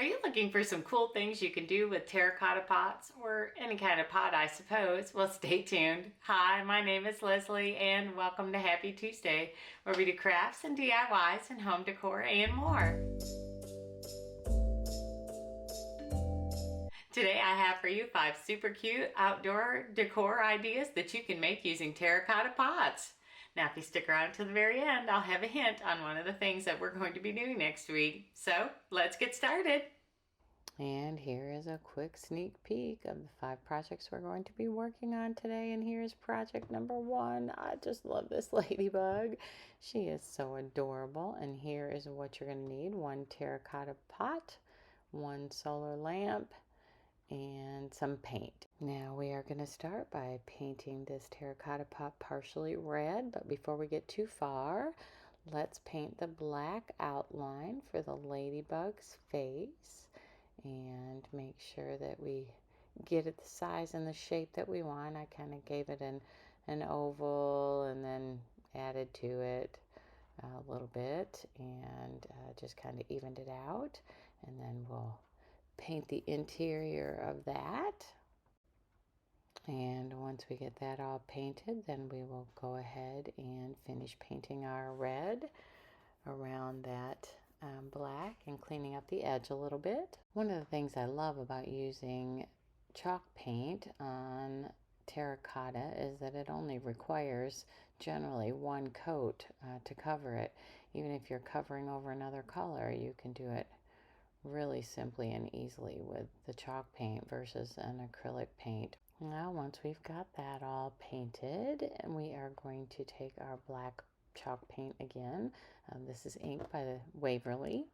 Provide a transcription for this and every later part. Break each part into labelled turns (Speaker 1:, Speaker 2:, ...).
Speaker 1: Are you looking for some cool things you can do with terracotta pots or any kind of pot, I suppose? Well, stay tuned. Hi, my name is Leslie and welcome to Happy Tuesday, where we do crafts and DIYs and home decor and more. Today I have for you 5 super cute outdoor decor ideas that you can make using terracotta pots. Now, if you stick around to the very end, I'll have a hint on one of the things that we're going to be doing next week. So let's get started. And here is a quick sneak peek of the 5 projects we're going to be working on today. And here's project number 1. I just love this ladybug. She is so adorable. And here is what you're going to need: 1 terracotta pot, 1 solar lamp, and some paint. Now we are going to start by painting this terracotta pot partially red, but before we get too far, let's paint the black outline for the ladybug's face and make sure that we get it the size and the shape that we want. I kind of gave it an oval and then added to it a little bit and just kind of evened it out, and then we'll paint the interior of that. And once we get that all painted, then we will go ahead and finish painting our red around that black and cleaning up the edge a little bit. One of the things I love about using chalk paint on terracotta is that it only requires generally 1 coat to cover it. Even if you're covering over another color, you can do it really simply and easily with the chalk paint versus an acrylic paint. Now, once we've got that all painted, we are going to take our black chalk paint again. This is ink by the Waverly,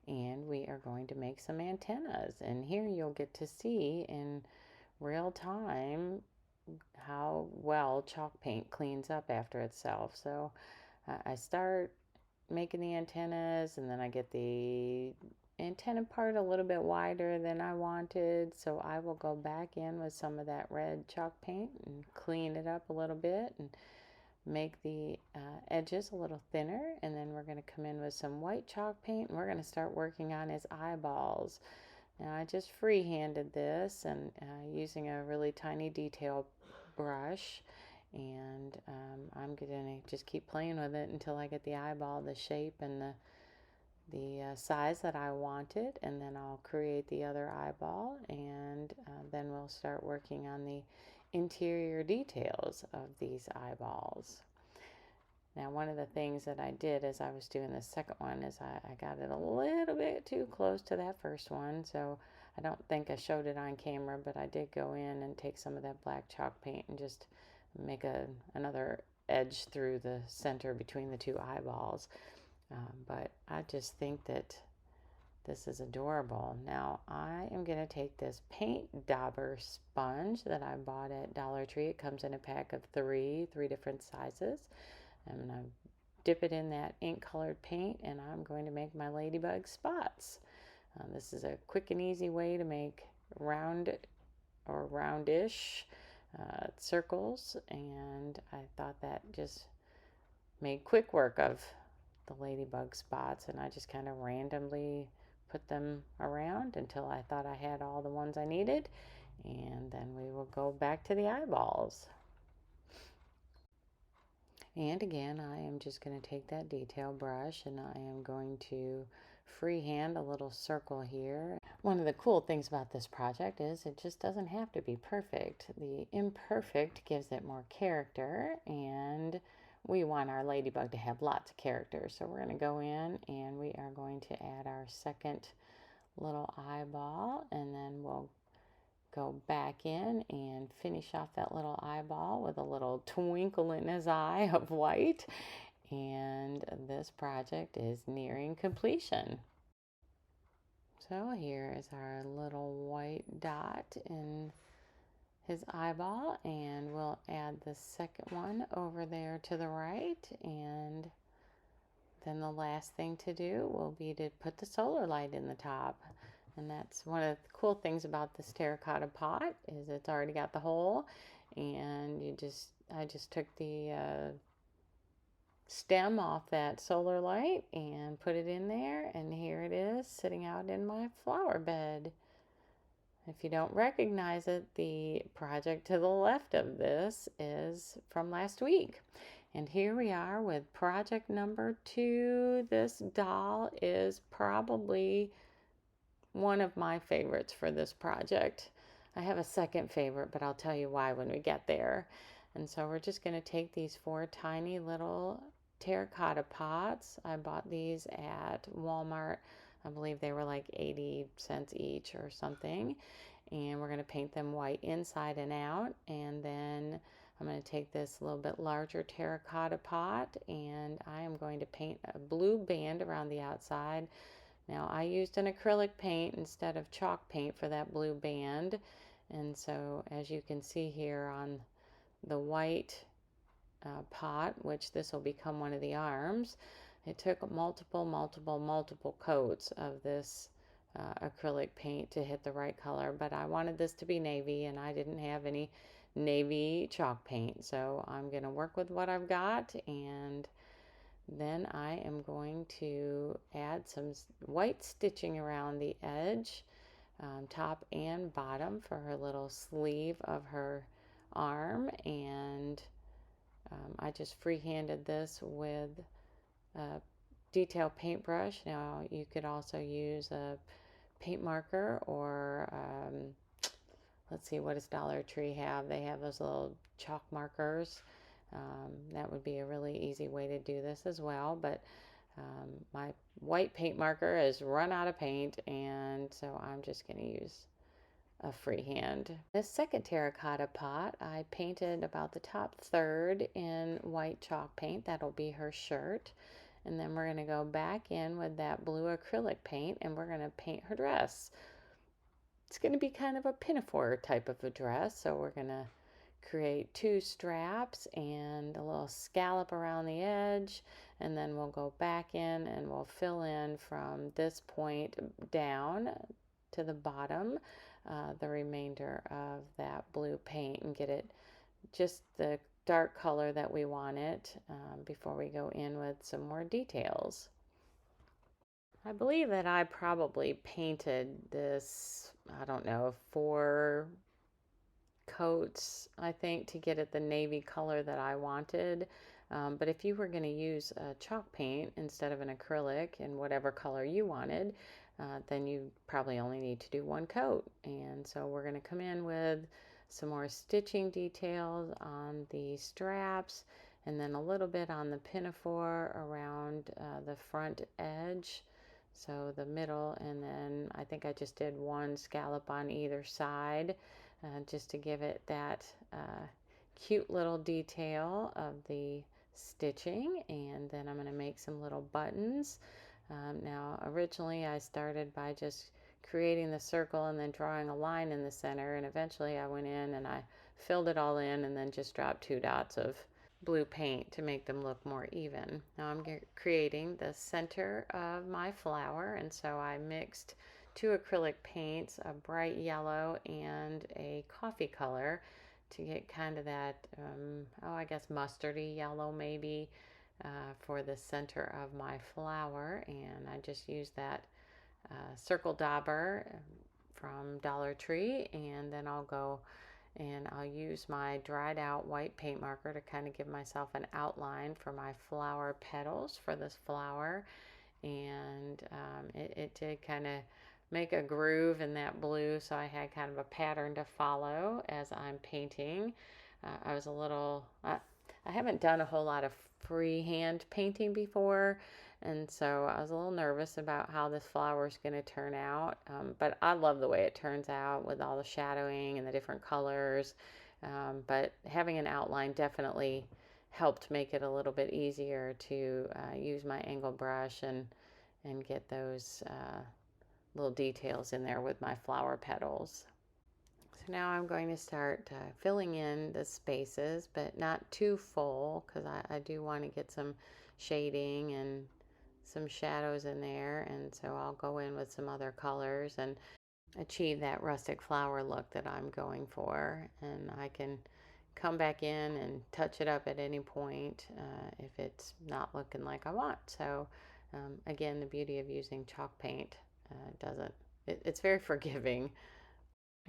Speaker 1: and we are going to make some antennas. And here you'll get to see in real time how well chalk paint cleans up after itself. So I start making the antennas, and then I get the antenna part a little bit wider than I wanted, so I will go back in with some of that red chalk paint and clean it up a little bit and make the edges a little thinner. And then we're going to come in with some white chalk paint and we're going to start working on his eyeballs. Now, I just free-handed this and using a really tiny detail brush, and I'm going to just keep playing with it until I get the eyeball, the shape, and the size that I wanted, and then I'll create the other eyeball, and then we'll start working on the interior details of these eyeballs. Now, one of the things that I did as I was doing the second one is I got it a little bit too close to that first one, so I don't think I showed it on camera, but I did go in and take some of that black chalk paint and just make another edge through the center between the 2 eyeballs. But I just think that this is adorable. Now I am going to take this paint dauber sponge that I bought at Dollar Tree. It comes in a pack of 3 different sizes. I'm going to dip it in that ink colored paint, and I'm going to make my ladybug spots. This is a quick and easy way to make round or roundish circles, and I thought that just made quick work of the ladybug spots, and I just kind of randomly put them around until I thought I had all the ones I needed, and then we will go back to the eyeballs. And again, I am just going to take that detail brush and I am going to freehand a little circle here. One of the cool things about this project is it just doesn't have to be perfect. The imperfect gives it more character, and we want our ladybug to have lots of character. So we're going to go in and we are going to add our second little eyeball, and then we'll go back in and finish off that little eyeball with a little twinkle in his eye of white. And this project is nearing completion. So here is our little white dot in his eyeball, and we'll add the second one over there to the right, and then the last thing to do will be to put the solar light in the top. And that's one of the cool things about this terracotta pot, is it's already got the hole, and I just took the stem off that solar light and put it in there, and here it is sitting out in my flower bed. If you don't recognize it, the project to the left of this is from last week. And here we are with project number 2. This doll is probably one of my favorites for this project. I have a second favorite, but I'll tell you why when we get there. And so we're just going to take these 4 tiny little terracotta pots. I bought these at Walmart. I believe they were like 80 cents each or something. And we're going to paint them white inside and out. And then I'm going to take this little bit larger terracotta pot and I am going to paint a blue band around the outside. Now I used an acrylic paint instead of chalk paint for that blue band. And so as you can see here on the white pot, which this will become one of the arms, it took multiple coats of this acrylic paint to hit the right color, but I wanted this to be navy and I didn't have any navy chalk paint, so I'm going to work with what I've got, and then I am going to add some white stitching around the edge, top and bottom, for her little sleeve of her arm. And I just freehanded this with a detail paintbrush. Now you could also use a paint marker or let's see, what does Dollar Tree have? They have those little chalk markers. That would be a really easy way to do this as well, but my white paint marker has run out of paint, and so I'm just going to use a freehand. This second terracotta pot, I painted about the top third in white chalk paint. That'll be her shirt. And then we're going to go back in with that blue acrylic paint and we're going to paint her dress. It's going to be kind of a pinafore type of a dress, so we're going to create 2 straps and a little scallop around the edge, and then we'll go back in and we'll fill in from this point down to the bottom the remainder of that blue paint and get it just the dark color that we want it before we go in with some more details. I believe that I probably painted this, I don't know, 4 coats, I think, to get it the navy color that I wanted. But if you were going to use a chalk paint instead of an acrylic in whatever color you wanted, then you probably only need to do 1 coat. And so we're going to come in with some more stitching details on the straps and then a little bit on the pinafore around the front edge. So the middle, and then I think I just did 1 scallop on either side just to give it that cute little detail of the stitching. And then I'm going to make some little buttons. Now originally I started by just creating the circle and then drawing a line in the center, and eventually I went in and I filled it all in and then just dropped 2 dots of blue paint to make them look more even. Now I'm creating the center of my flower, and so I mixed 2 acrylic paints, a bright yellow and a coffee color, to get kind of that, I guess mustardy yellow maybe, for the center of my flower. And I just used that circle dauber from Dollar Tree, and then I'll go and I'll use my dried out white paint marker to kind of give myself an outline for my flower petals for this flower. And it did kind of make a groove in that blue, so I had kind of a pattern to follow as I'm painting. I was a little, I haven't done a whole lot of freehand painting before, and so I was a little nervous about how this flower is going to turn out, but I love the way it turns out with all the shadowing and the different colors. But having an outline definitely helped make it a little bit easier to use my angle brush and get those little details in there with my flower petals. So now I'm going to start filling in the spaces, but not too full, because I do want to get some shading and some shadows in there. And so I'll go in with some other colors and achieve that rustic flower look that I'm going for. And I can come back in and touch it up at any point if it's not looking like I want. So again, the beauty of using chalk paint it's very forgiving.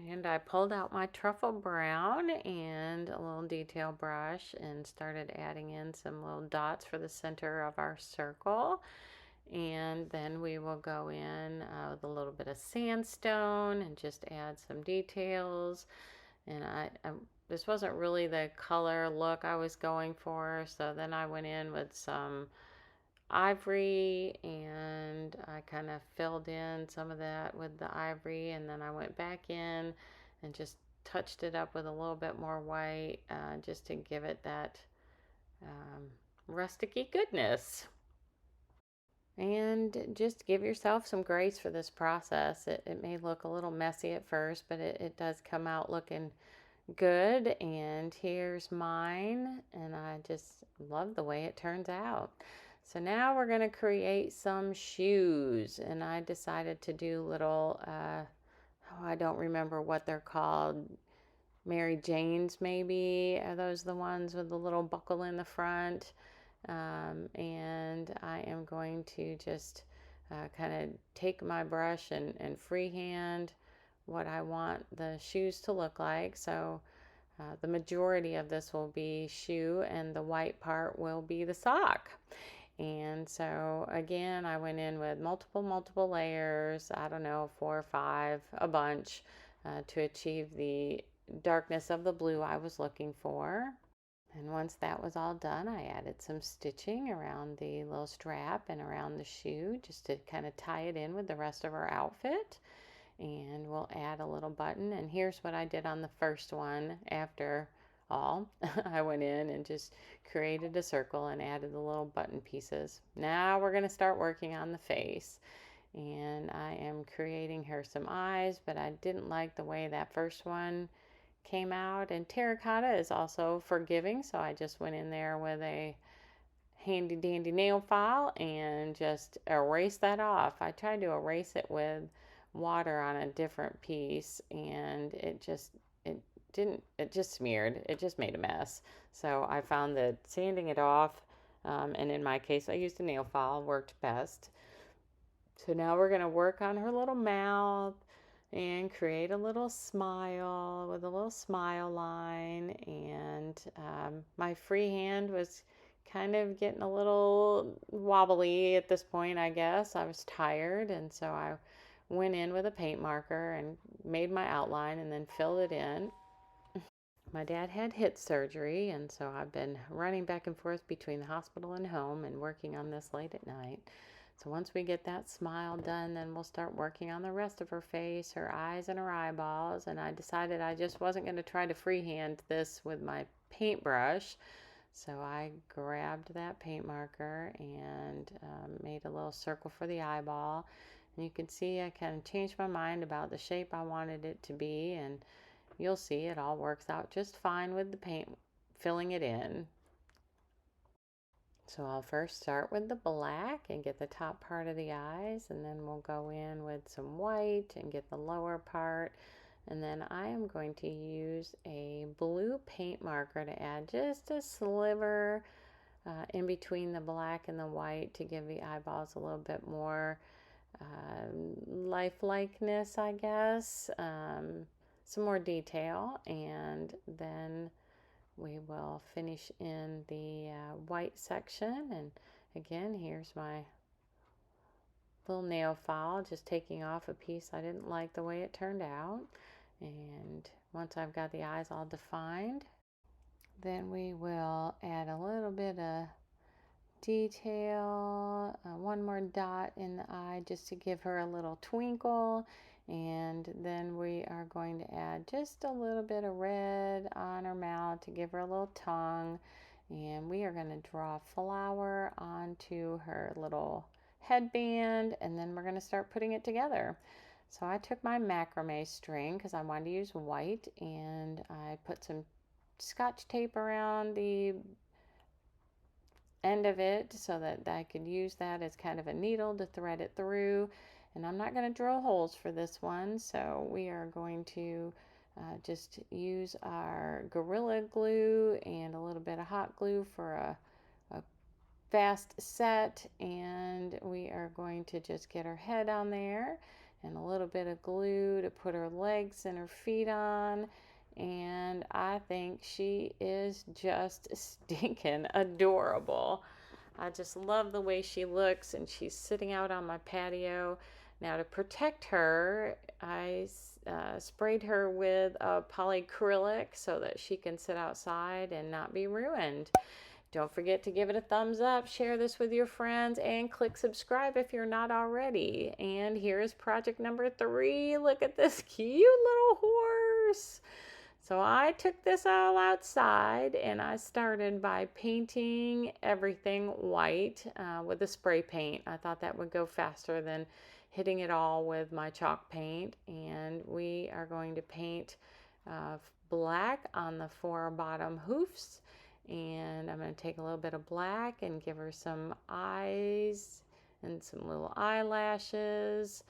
Speaker 1: And I pulled out my truffle brown and a little detail brush and started adding in some little dots for the center of our circle. And then we will go in with a little bit of sandstone and just add some details. And this wasn't really the color look I was going for, so then I went in with some ivory and I kind of filled in some of that with the ivory, and then I went back in and just touched it up with a little bit more white just to give it that rusticy goodness. And just give yourself some grace for this process. It may look a little messy at first, but it does come out looking good. And here's mine, and I just love the way it turns out. So now we're going to create some shoes, and I decided to do little I don't remember what they're called. Mary Jane's, maybe. Are those the ones with the little buckle in the front? And I am going to just kind of take my brush and freehand what I want the shoes to look like. So the majority of this will be shoe, and the white part will be the sock. And so again, I went in with multiple layers, I don't know, 4 or 5, a bunch, to achieve the darkness of the blue I was looking for. And once that was all done, I added some stitching around the little strap and around the shoe just to kind of tie it in with the rest of our outfit. And we'll add a little button. And here's what I did on the first one after all. I went in and just created a circle and added the little button pieces. Now we're going to start working on the face. And I am creating her some eyes, but I didn't like the way that first one came out. And terracotta is also forgiving, so I just went in there with a handy dandy nail file and just erase that off. I tried to erase it with water on a different piece, and it just smeared. It just made a mess. So I found that sanding it off, and in my case I used a nail file, worked best. So now we're going to work on her little mouth and create a little smile with a little smile line. And my free hand was kind of getting a little wobbly at this point, I guess. I was tired, and so I went in with a paint marker and made my outline and then filled it in. My dad had hip surgery, and so I've been running back and forth between the hospital and home and working on this late at night. So once we get that smile done, then we'll start working on the rest of her face, her eyes and her eyeballs. And I decided I just wasn't going to try to freehand this with my paintbrush. So I grabbed that paint marker and made a little circle for the eyeball. And you can see I kind of changed my mind about the shape I wanted it to be, and you'll see it all works out just fine with the paint filling it in. So I'll first start with the black and get the top part of the eyes, and then we'll go in with some white and get the lower part. And then I am going to use a blue paint marker to add just a sliver in between the black and the white to give the eyeballs a little bit more lifelikeness, I guess. Some more detail, and then we will finish in the white section. And again, here's my little nail file, just taking off a piece I didn't like the way it turned out. And once I've got the eyes all defined, then we will add a little bit of detail, one more dot in the eye just to give her a little twinkle. And then we are going to add just a little bit of red on her mouth to give her a little tongue. And we are going to draw a flower onto her little headband, and then we're going to start putting it together. So I took my macrame string because I wanted to use white, and I put some scotch tape around the end of it so that I could use that as kind of a needle to thread it through. And I'm not going to drill holes for this one, so we are going to just use our Gorilla Glue and a little bit of hot glue for a fast set, and we are going to just get her head on there and a little bit of glue to put her legs and her feet on. And I think she is just stinking adorable. I just love the way she looks, and she's sitting out on my patio. Now, to protect her, I sprayed her with a polyacrylic so that she can sit outside and not be ruined. Don't forget to give it a thumbs up, share this with your friends, and click subscribe if you're not already. And here is project number 3. Look at this cute little horse. So I took this all outside, and I started by painting everything white with a spray paint. I thought that would go faster than hitting it all with my chalk paint. And we are going to paint black on the 4 bottom hoofs. And I'm going to take a little bit of black and give her some eyes and some little eyelashes.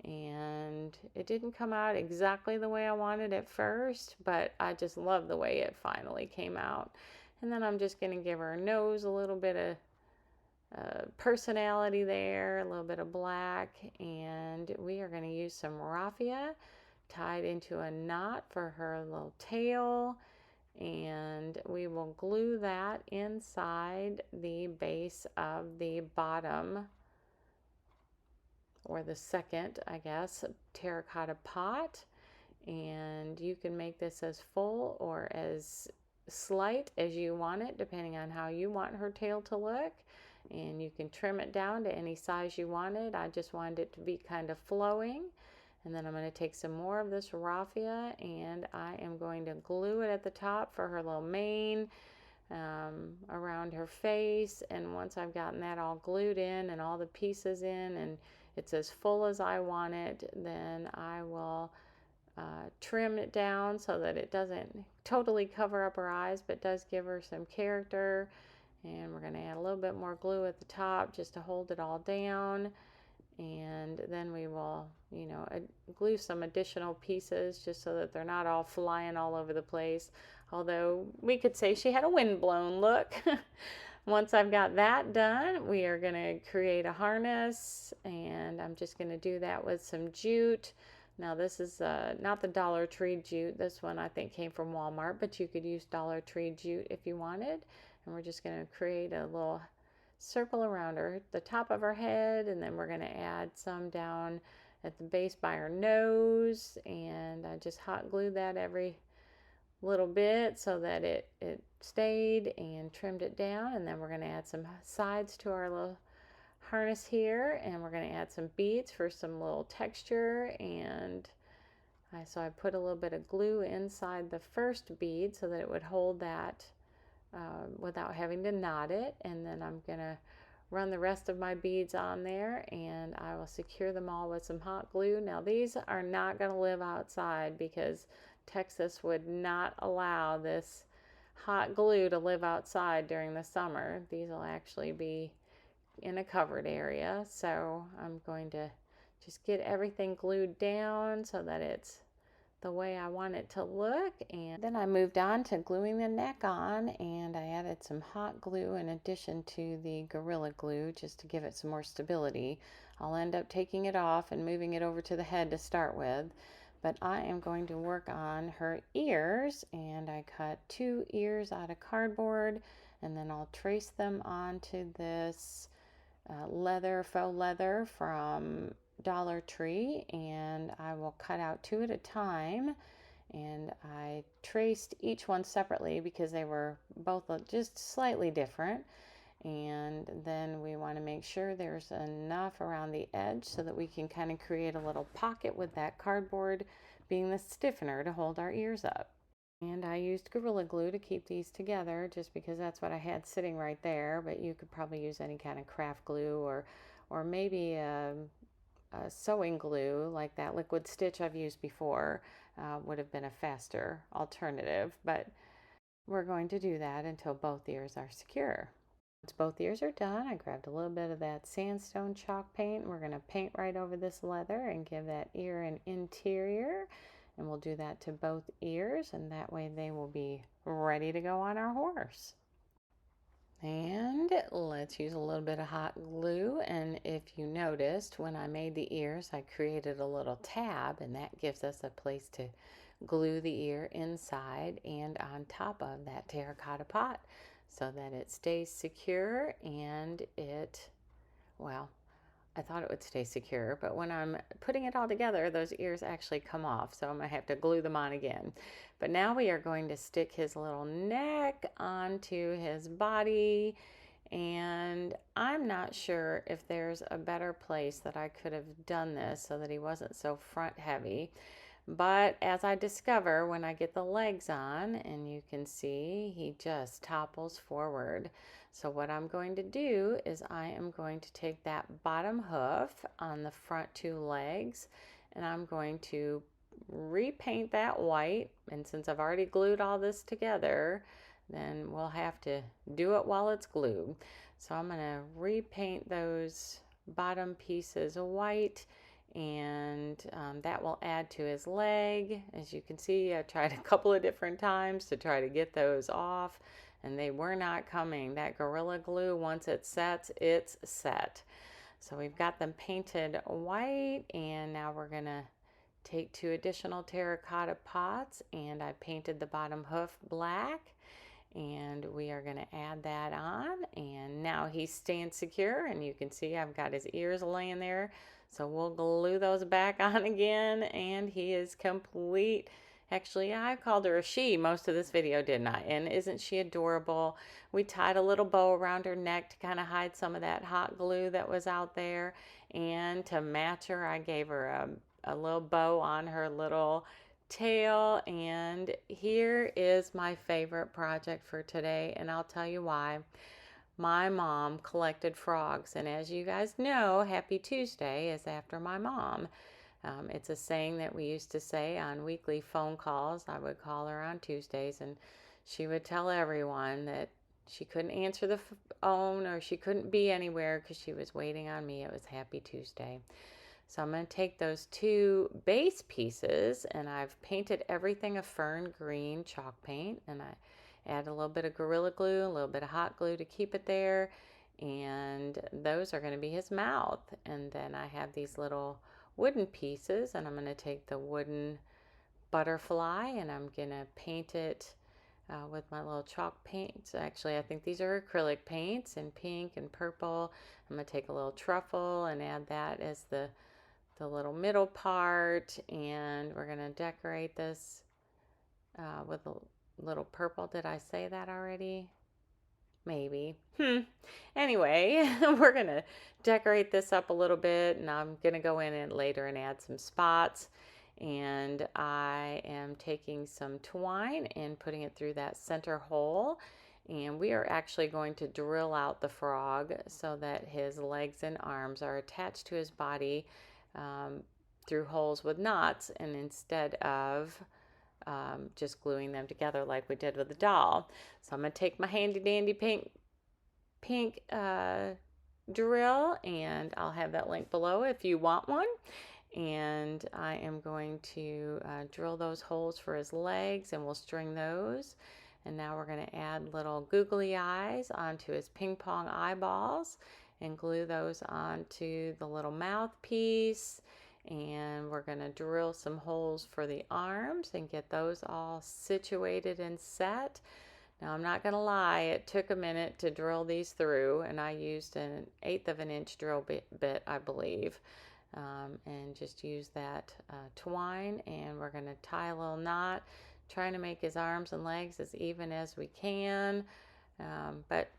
Speaker 1: And it didn't come out exactly the way I wanted at first, but I just love the way it finally came out. And then I'm just going to give her nose a little bit of personality there, a little bit of black, and we are going to use some raffia tied into a knot for her little tail, and we will glue that inside the base of the bottom, or the second, I guess, terracotta pot. And you can make this as full or as slight as you want it, depending on how you want her tail to look. And you can trim it down to any size you wanted. I just wanted it to be kind of flowing. And then I'm going to take some more of this raffia, and I am going to glue it at the top for her little mane, around her face. And once I've gotten that all glued in and all the pieces in, and it's as full as I want it, then I will trim it down so that it doesn't totally cover up her eyes, but does give her some character. And we're going to add a little bit more glue at the top just to hold it all down. And then we will, glue some additional pieces just so that they're not all flying all over the place. Although we could say she had a windblown look. Once I've got that done, we are going to create a harness, and I'm just going to do that with some jute. Now this is not the Dollar Tree jute. This one I think came from Walmart, but you could use Dollar Tree jute if you wanted. And we're just going to create a little circle around her, the top of her head, and then we're going to add some down at the base by her nose. And I just hot glued that every little bit so that it stayed, and trimmed it down. And then we're going to add some sides to our little harness here, and we're going to add some beads for some little texture. And so I put a little bit of glue inside the first bead so that it would hold that without having to knot it. And then I'm going to run the rest of my beads on there, and I will secure them all with some hot glue. Now these are not going to live outside because Texas would not allow this hot glue to live outside during the summer. These will actually be in a covered area. So I'm going to just get everything glued down so that it's the way I want it to look. And then I moved on to gluing the neck on, and I added some hot glue in addition to the Gorilla Glue just to give it some more stability. I'll end up taking it off and moving it over to the head to start with, but I am going to work on her ears, and I cut 2 ears out of cardboard, and then I'll trace them onto this faux leather from Dollar Tree, and I will cut out 2 at a time. And I traced each one separately because they were both just slightly different. And then we want to make sure there's enough around the edge so that we can kind of create a little pocket with that cardboard being the stiffener to hold our ears up. And I used Gorilla Glue to keep these together just because that's what I had sitting right there, but you could probably use any kind of craft glue, or maybe a sewing glue like that liquid stitch I've used before would have been a faster alternative. But we're going to do that until both ears are secure. Once both ears are done, I grabbed a little bit of that sandstone chalk paint. We're going to paint right over this leather and give that ear an interior. And we'll do that to both ears, and that way they will be ready to go on our horse. And let's use a little bit of hot glue. And if you noticed, when I made the ears, I created a little tab, and that gives us a place to glue the ear inside and on top of that terracotta pot so that it stays secure and well, I thought it would stay secure, but when I'm putting it all together, those ears actually come off, so I'm going to have to glue them on again. But now we are going to stick his little neck onto his body, and I'm not sure if there's a better place that I could have done this so that he wasn't so front heavy. But as I discover when I get the legs on, and you can see he just topples forward. So what I'm going to do is I am going to take that bottom hoof on the front two legs, and I'm going to repaint that white. And since I've already glued all this together, then we'll have to do it while it's glued. So I'm going to repaint those bottom pieces white, and that will add to his leg. As you can see, I tried a couple of different times to try to get those off, and they were not coming. That Gorilla Glue, once it sets, it's set. So we've got them painted white, and now we're gonna take 2 additional terracotta pots, and I painted the bottom hoof black, and we are going to add that on, and now he's staying secure, and you can see I've got his ears laying there, so we'll glue those back on again, and he is complete. Actually, I called her a she most of this video, didn't I? And isn't she adorable? We tied a little bow around her neck to kind of hide some of that hot glue that was out there, and to match her, I gave her a little bow on her little tail. And here is my favorite project for today, and I'll tell you why. My mom collected frogs, and as you guys know, Happy Tuesday is after my mom. It's a saying that we used to say on weekly phone calls. I would call her on Tuesdays, and she would tell everyone that she couldn't answer the phone or she couldn't be anywhere because she was waiting on me. It was Happy Tuesday. So I'm going to take those 2 base pieces, and I've painted everything a fern green chalk paint, and I add a little bit of Gorilla Glue, a little bit of hot glue to keep it there, and those are going to be his mouth. And then I have these little wooden pieces, and I'm going to take the wooden butterfly, and I'm going to paint it with my little chalk paints. Actually, I think these are acrylic paints in pink and purple. I'm going to take a little truffle and add that as the little middle part, and we're going to decorate this with a little purple. Did I say that already? Maybe. Anyway, we're going to decorate this up a little bit, and I'm going to go in and later and add some spots. And I am taking some twine and putting it through that center hole, and we are actually going to drill out the frog so that his legs and arms are attached to his body through holes with knots, and instead of just gluing them together like we did with the doll. So I'm going to take my handy dandy pink drill, and I'll have that link below if you want one. And I am going to drill those holes for his legs, and we'll string those. And now we're going to add little googly eyes onto his ping pong eyeballs and glue those onto the little mouthpiece. And we're going to drill some holes for the arms and get those all situated and set. Now, I'm not going to lie, it took a minute to drill these through, and I used an 1/8 of an inch drill bit, I believe, and just use that twine, and we're going to tie a little knot, trying to make his arms and legs as even as we can, but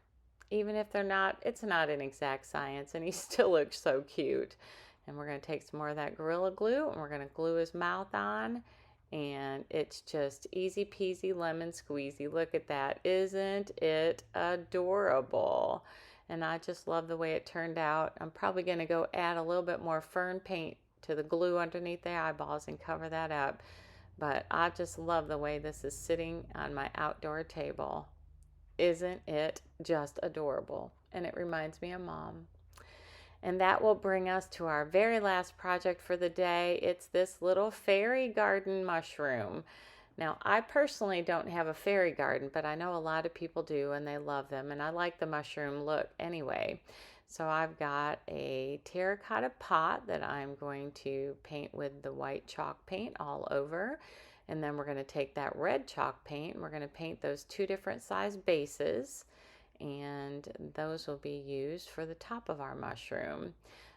Speaker 1: even if they're not, it's not an exact science, and he still looks so cute. And we're going to take some more of that Gorilla Glue, and we're going to glue his mouth on, and it's just easy peasy lemon squeezy. Look at that. Isn't it adorable? And I just love the way it turned out. I'm probably going to go add a little bit more fern paint to the glue underneath the eyeballs and cover that up. But I just love the way this is sitting on my outdoor table. Isn't it just adorable? And it reminds me of Mom. And that will bring us to our very last project for the day. It's this little fairy garden mushroom. Now, I personally don't have a fairy garden, but I know a lot of people do and they love them, and I like the mushroom look anyway. So I've got a terracotta pot that I'm going to paint with the white chalk paint all over. And then we're going to take that red chalk paint and we're going to paint those two different size bases, and those will be used for the top of our mushroom.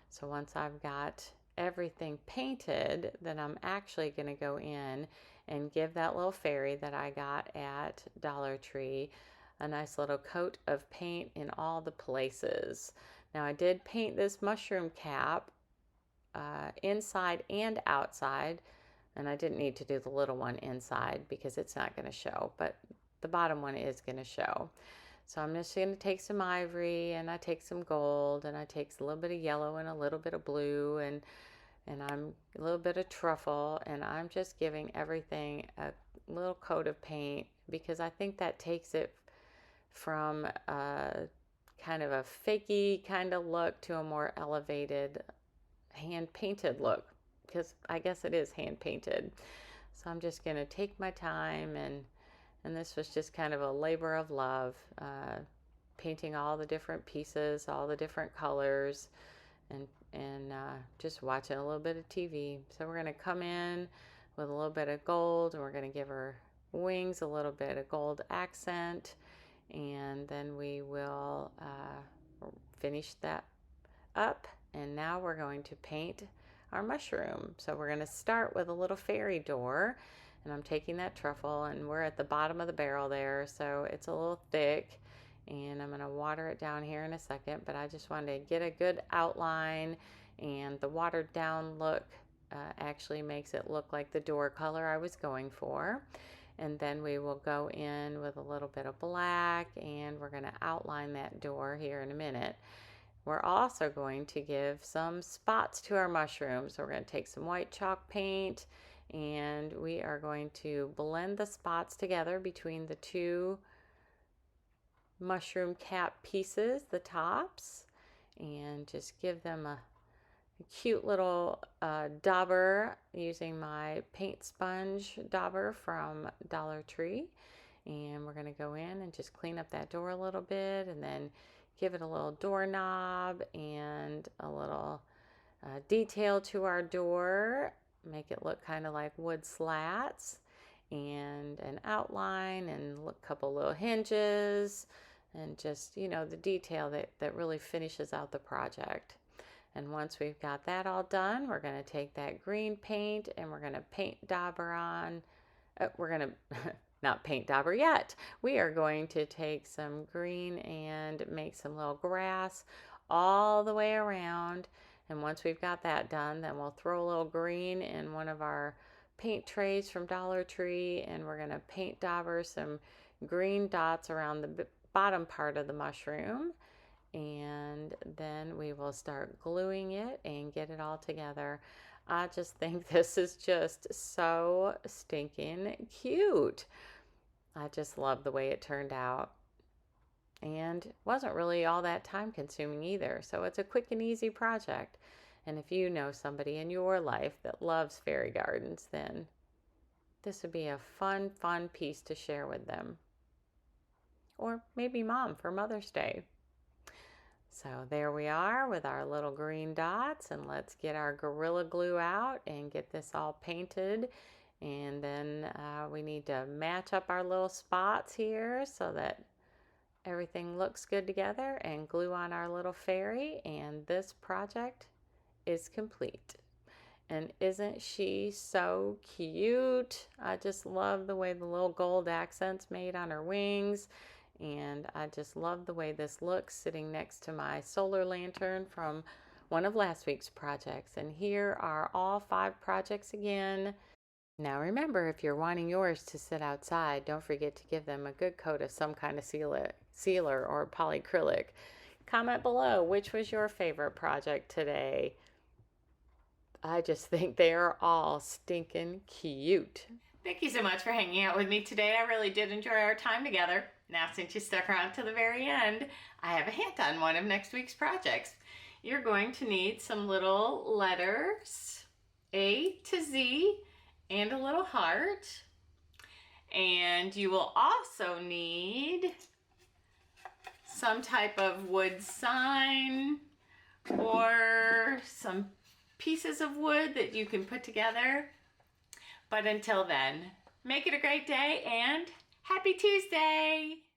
Speaker 1: So once I've got everything painted, then I'm actually going to go in and give that little fairy that I got at Dollar Tree a nice little coat of paint in all the places. Now I did paint this mushroom cap inside and outside, and I didn't need to do the little one inside because it's not going to show, but the bottom one is going to show. So I'm just going to take some ivory, and I take some gold, and I take a little bit of yellow and a little bit of blue, and I'm a little bit of truffle, and I'm just giving everything a little coat of paint because I think that takes it from a kind of a fakey kind of look to a more elevated hand painted look, because I guess it is hand painted. So I'm just going to take my time, and this was just kind of a labor of love, painting all the different pieces, all the different colors, and just watching a little bit of TV. So we're going to come in with a little bit of gold, and we're going to give her wings a little bit of gold accent, and then we will finish that up. And now we're going to paint our mushroom. So we're going to start with a little fairy door, and I'm taking that truffle, and we're at the bottom of the barrel there, so it's a little thick, and I'm going to water it down here in a second, but I just wanted to get a good outline, and the watered down look actually makes it look like the door color I was going for. And then we will go in with a little bit of black, and we're going to outline that door here in a minute. We're also going to give some spots to our mushrooms. So we're going to take some white chalk paint, and we are going to blend the spots together between the two mushroom cap pieces, the tops, and just give them a cute little dauber using my paint sponge dauber from Dollar Tree. And we're going to go in and just clean up that door a little bit, and then give it a little doorknob and a little detail to our door. Make it look kind of like wood slats, and an outline, and a couple little hinges, and just, you know, the detail that really finishes out the project. And once we've got that all done, we're going to take that green paint and we're going to paint dauber on. We're going to not paint dauber yet. We are going to take some green and make some little grass all the way around. And once we've got that done, then we'll throw a little green in one of our paint trays from Dollar Tree, and we're going to paint dauber some green dots around the bottom part of the mushroom. And then we will start gluing it and get it all together. I just think this is just so stinking cute. I just love the way it turned out, and wasn't really all that time consuming either. So it's a quick and easy project. And if you know somebody in your life that loves fairy gardens, then this would be a fun piece to share with them. Or maybe mom for Mother's Day. So there we are with our little green dots, and let's get our Gorilla Glue out and get this all painted. And then we need to match up our little spots here so that everything looks good together, and glue on our little fairy, and this project is complete. And isn't she so cute? I just love the way the little gold accents made on her wings. And I just love the way this looks sitting next to my solar lantern from one of last week's projects. And here are all 5 projects again. Now remember, if you're wanting yours to sit outside, don't forget to give them a good coat of some kind of sealer or polyacrylic. Comment below, which was your favorite project today? I just think they are all stinking cute. Thank you so much for hanging out with me today. I really did enjoy our time together. Now, since you stuck around to the very end, I have a hint on one of next week's projects. you're going to need some little letters, A to Z, and a little heart. And you will also need some type of wood sign or some pieces of wood that you can put together. But until then, make it a great day and happy Tuesday!